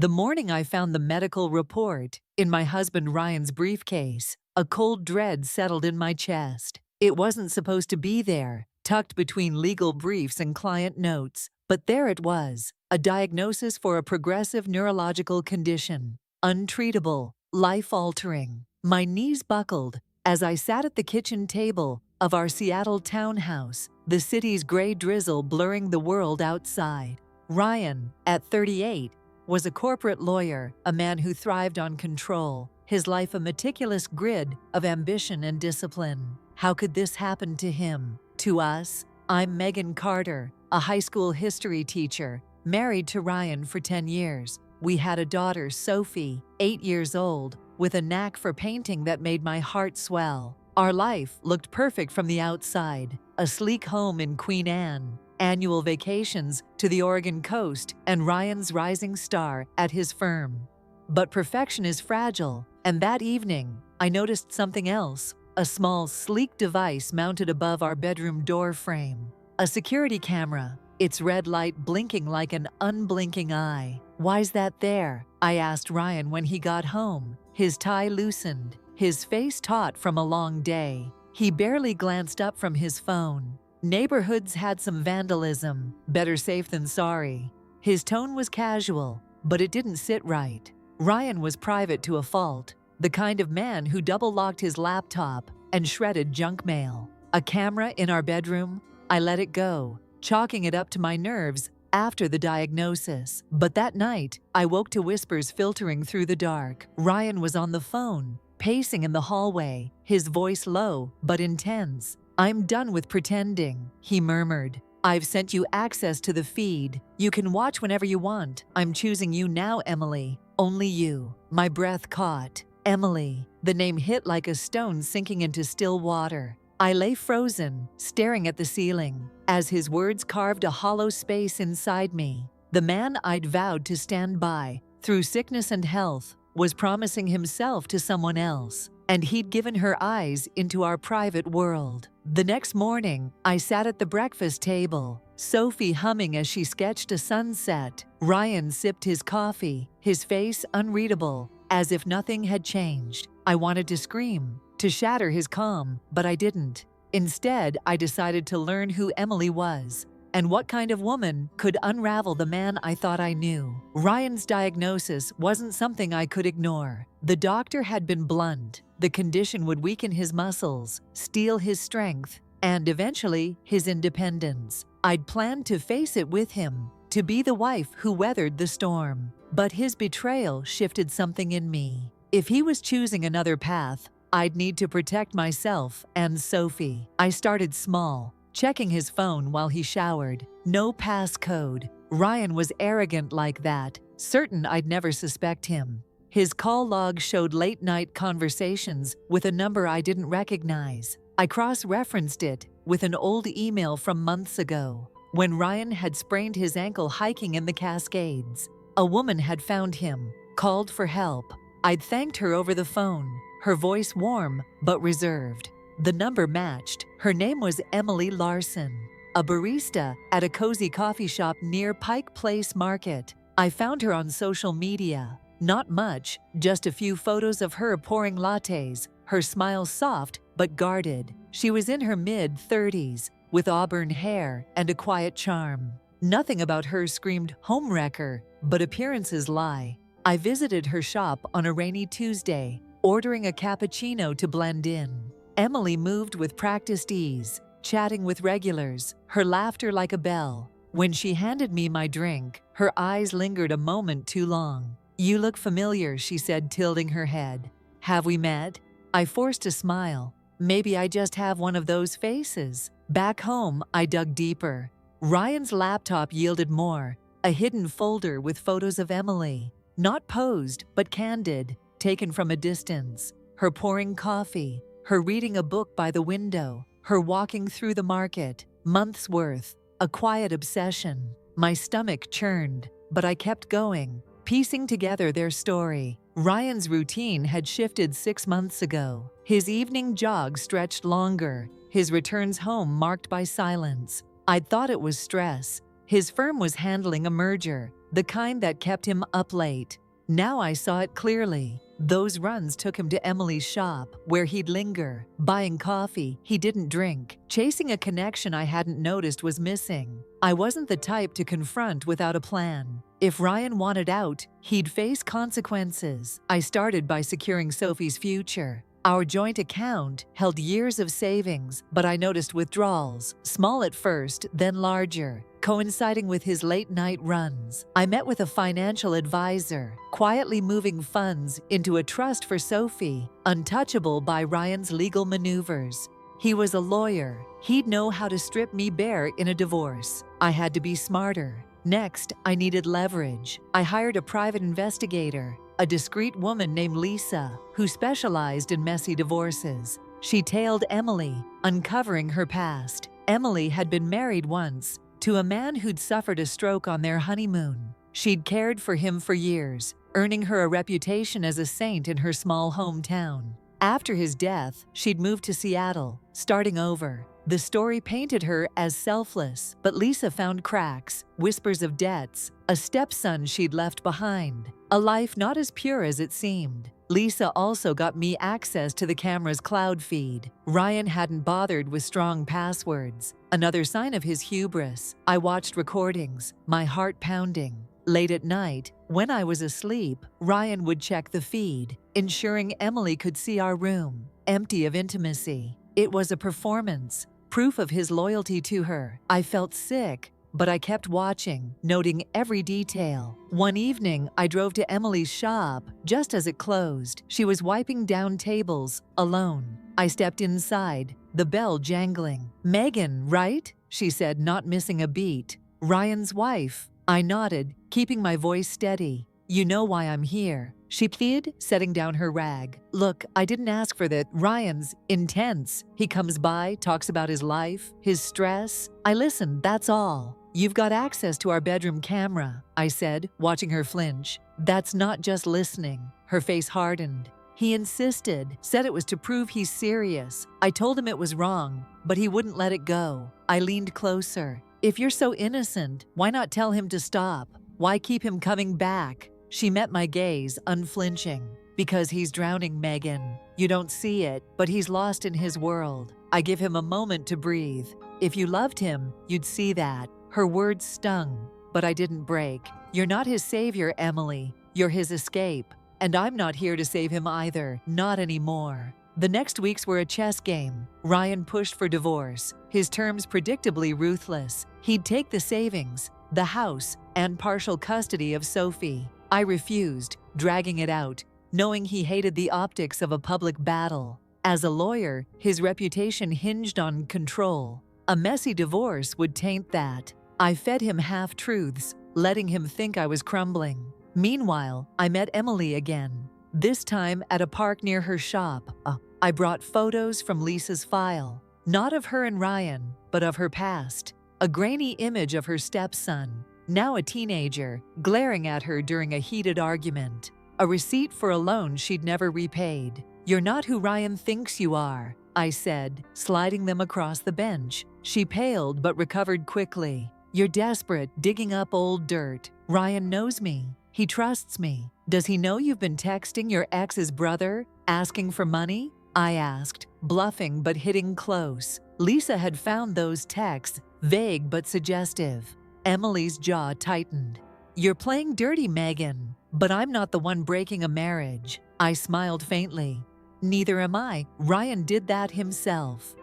The morning I found the medical report in my husband Ryan's briefcase, a cold dread settled in my chest. It wasn't supposed to be there, tucked between legal briefs and client notes, but there it was, a diagnosis for a progressive neurological condition, untreatable, life-altering. My knees buckled as I sat at the kitchen table of our Seattle townhouse, the city's gray drizzle blurring the world outside. Ryan, at 38, was a corporate lawyer, a man who thrived on control, his life a meticulous grid of ambition and discipline. How could this happen to him? To us? I'm Megan Carter, a high school history teacher, married to Ryan for 10 years. We had a daughter, Sophie, 8 years old, with a knack for painting that made my heart swell. Our life looked perfect from the outside, a sleek home in Queen Anne, annual vacations to the Oregon coast, and Ryan's rising star at his firm. But perfection is fragile, and that evening, I noticed something else, a small, sleek device mounted above our bedroom door frame. A security camera, its red light blinking like an unblinking eye. "Why's that there?" I asked Ryan when he got home, his tie loosened, his face taut from a long day. He barely glanced up from his phone. "Neighborhoods had some vandalism. Better safe than sorry." His tone was casual, but it didn't sit right. Ryan was private to a fault, the kind of man who double-locked his laptop and shredded junk mail. A camera in our bedroom? I let it go, chalking it up to my nerves after the diagnosis. But that night, I woke to whispers filtering through the dark. Ryan was on the phone, pacing in the hallway, his voice low but intense. "I'm done with pretending," he murmured. "I've sent you access to the feed. You can watch whenever you want. I'm choosing you now, Emily. Only you." My breath caught. Emily. The name hit like a stone sinking into still water. I lay frozen, staring at the ceiling, as his words carved a hollow space inside me. The man I'd vowed to stand by, through sickness and health, was promising himself to someone else, and he'd given her eyes into our private world. The next morning, I sat at the breakfast table, Sophie humming as she sketched a sunset. Ryan sipped his coffee, his face unreadable, as if nothing had changed. I wanted to scream, to shatter his calm, but I didn't. Instead, I decided to learn who Emily was, and what kind of woman could unravel the man I thought I knew. Ryan's diagnosis wasn't something I could ignore. The doctor had been blunt. The condition would weaken his muscles, steal his strength, and eventually his independence. I'd planned to face it with him, to be the wife who weathered the storm. But his betrayal shifted something in me. If he was choosing another path, I'd need to protect myself and Sophie. I started small, checking his phone while he showered. No passcode. Ryan was arrogant like that, certain I'd never suspect him. His call log showed late-night conversations with a number I didn't recognize. I cross-referenced it with an old email from months ago, when Ryan had sprained his ankle hiking in the Cascades. A woman had found him, called for help. I'd thanked her over the phone, her voice warm but reserved. The number matched. Her name was Emily Larson, a barista at a cozy coffee shop near Pike Place Market. I found her on social media. Not much, just a few photos of her pouring lattes, her smile soft but guarded. She was in her mid-30s, with auburn hair and a quiet charm. Nothing about her screamed homewrecker, but appearances lie. I visited her shop on a rainy Tuesday, ordering a cappuccino to blend in. Emily moved with practiced ease, chatting with regulars, her laughter like a bell. When she handed me my drink, her eyes lingered a moment too long. "You look familiar," she said, tilting her head. "Have we met?" I forced a smile. Maybe I just have one of those faces. Back home, I dug deeper. Ryan's laptop yielded more, a hidden folder with photos of Emily. Not posed, but candid, taken from a distance. Her pouring coffee, her reading a book by the window, her walking through the market. Months worth, a quiet obsession. My stomach churned, but I kept going, piecing together their story. Ryan's routine had shifted 6 months ago. His evening jog stretched longer, his returns home marked by silence. I'd thought it was stress. His firm was handling a merger, the kind that kept him up late. Now I saw it clearly. Those runs took him to Emily's shop, where he'd linger, buying coffee he didn't drink, chasing a connection I hadn't noticed was missing. I wasn't the type to confront without a plan. If Ryan wanted out, he'd face consequences. I started by securing Sophie's future. Our joint account held years of savings, but I noticed withdrawals, small at first, then larger, coinciding with his late-night runs. I met with a financial advisor, quietly moving funds into a trust for Sophie, untouchable by Ryan's legal maneuvers. He was a lawyer. He'd know how to strip me bare in a divorce. I had to be smarter. Next, I needed leverage. I hired a private investigator, a discreet woman named Lisa, who specialized in messy divorces. She tailed Emily, uncovering her past. Emily had been married once, to a man who'd suffered a stroke on their honeymoon. She'd cared for him for years, earning her a reputation as a saint in her small hometown. After his death, she'd moved to Seattle, starting over. The story painted her as selfless, but Lisa found cracks, whispers of debts, a stepson she'd left behind, a life not as pure as it seemed. Lisa also got me access to the camera's cloud feed. Ryan hadn't bothered with strong passwords, another sign of his hubris. I watched recordings, my heart pounding. Late at night, when I was asleep, Ryan would check the feed, ensuring Emily could see our room, empty of intimacy. It was a performance, proof of his loyalty to her. I felt sick, but I kept watching, noting every detail. One evening, I drove to Emily's shop just as it closed. She was wiping down tables, alone. I stepped inside, the bell jangling. "Megan, right?" she said, not missing a beat. "Ryan's wife." I nodded, keeping my voice steady. "You know why I'm here," she pleaded, setting down her rag. "Look, I didn't ask for that. Ryan's intense. He comes by, talks about his life, his stress. I listened, that's all." "You've got access to our bedroom camera," I said, watching her flinch. "That's not just listening." Her face hardened. "He insisted, said it was to prove he's serious. I told him it was wrong, but he wouldn't let it go." I leaned closer. "If you're so innocent, why not tell him to stop? Why keep him coming back?" She met my gaze, unflinching. "Because he's drowning, Megan. You don't see it, but he's lost in his world. I give him a moment to breathe. If you loved him, you'd see that." Her words stung, but I didn't break. "You're not his savior, Emily. You're his escape. And I'm not here to save him either, not anymore." The next weeks were a chess game. Ryan pushed for divorce, his terms predictably ruthless. He'd take the savings, the house, and partial custody of Sophie. I refused, dragging it out, knowing he hated the optics of a public battle. As a lawyer, his reputation hinged on control. A messy divorce would taint that. I fed him half-truths, letting him think I was crumbling. Meanwhile, I met Emily again, this time at a park near her shop. I brought photos from Lisa's file, not of her and Ryan, but of her past. A grainy image of her stepson, now a teenager, glaring at her during a heated argument. A receipt for a loan she'd never repaid. "You're not who Ryan thinks you are," I said, sliding them across the bench. She paled but recovered quickly. "You're desperate, digging up old dirt. Ryan knows me. He trusts me. Does he know you've been texting your ex's brother, asking for money?" I asked, bluffing but hitting close. Lisa had found those texts, vague but suggestive. Emily's jaw tightened. "You're playing dirty, Megan. But I'm not the one breaking a marriage." I smiled faintly. "Neither am I. Ryan did that himself."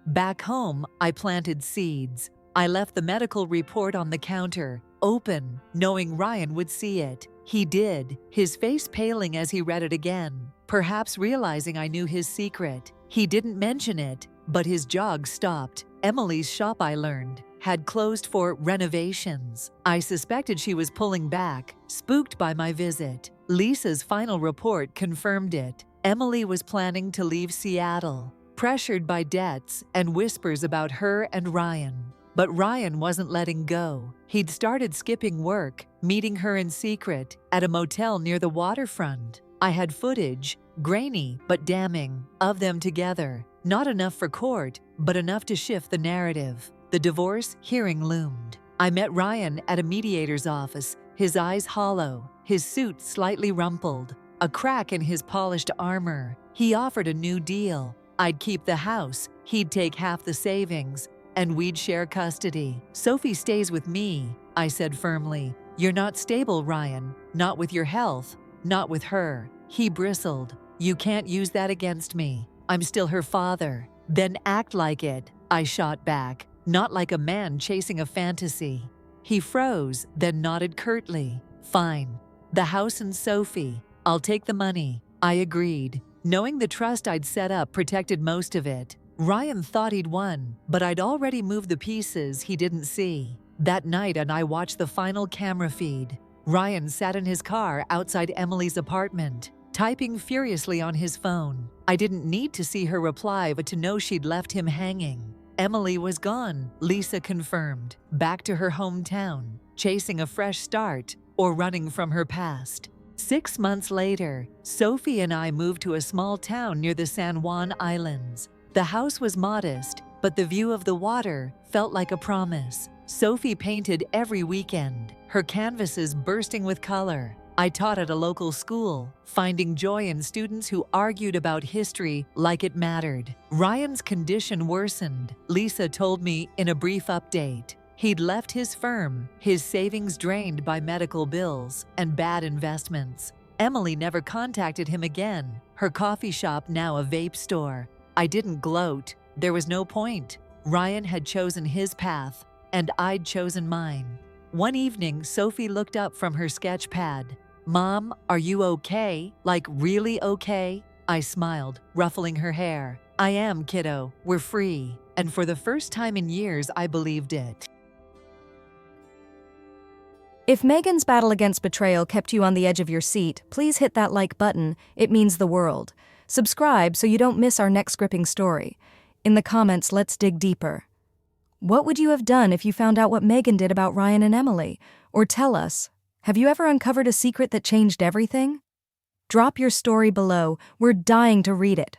Back home, I planted seeds. I left the medical report on the counter, open, knowing Ryan would see it. He did, his face paling as he read it again, perhaps realizing I knew his secret. He didn't mention it, but his jog stopped. Emily's shop, I learned, had closed for renovations. I suspected she was pulling back, spooked by my visit. Lisa's final report confirmed it. Emily was planning to leave Seattle, pressured by debts and whispers about her and Ryan. But Ryan wasn't letting go. He'd started skipping work, meeting her in secret at a motel near the waterfront. I had footage, grainy but damning, of them together. Not enough for court, but enough to shift the narrative. The divorce hearing loomed. I met Ryan at a mediator's office, his eyes hollow, his suit slightly rumpled, a crack in his polished armor. He offered a new deal. I'd keep the house, he'd take half the savings, and we'd share custody. Sophie stays with me, I said firmly. You're not stable, Ryan. Not with your health, not with her. He bristled. You can't use that against me. I'm still her father. Then act like it, I shot back, not like a man chasing a fantasy. He froze, then nodded curtly. Fine. The house and Sophie. I'll take the money. I agreed, knowing the trust I'd set up protected most of it. Ryan thought he'd won, but I'd already moved the pieces he didn't see. That night, and I watched the final camera feed. Ryan sat in his car outside Emily's apartment, typing furiously on his phone. I didn't need to see her reply, but to know she'd left him hanging. Emily was gone, Lisa confirmed, back to her hometown, chasing a fresh start or running from her past. 6 months later, Sophie and I moved to a small town near the San Juan Islands. The house was modest, but the view of the water felt like a promise. Sophie painted every weekend, her canvases bursting with color. I taught at a local school, finding joy in students who argued about history like it mattered. Ryan's condition worsened, Lisa told me in a brief update. He'd left his firm, his savings drained by medical bills and bad investments. Emily never contacted him again, her coffee shop now a vape store. I didn't gloat. There was no point. Ryan had chosen his path, and I'd chosen mine. One evening, Sophie looked up from her sketch pad. Mom, are you okay? Like really okay? I smiled, ruffling her hair. I am, kiddo. We're free. And for the first time in years, I believed it. If Megan's battle against betrayal kept you on the edge of your seat, please hit that like button. It means the world. Subscribe so you don't miss our next gripping story. In the comments, let's dig deeper. What would you have done if you found out what Megan did about Ryan and Emily? Or tell us, have you ever uncovered a secret that changed everything? Drop your story below. We're dying to read it.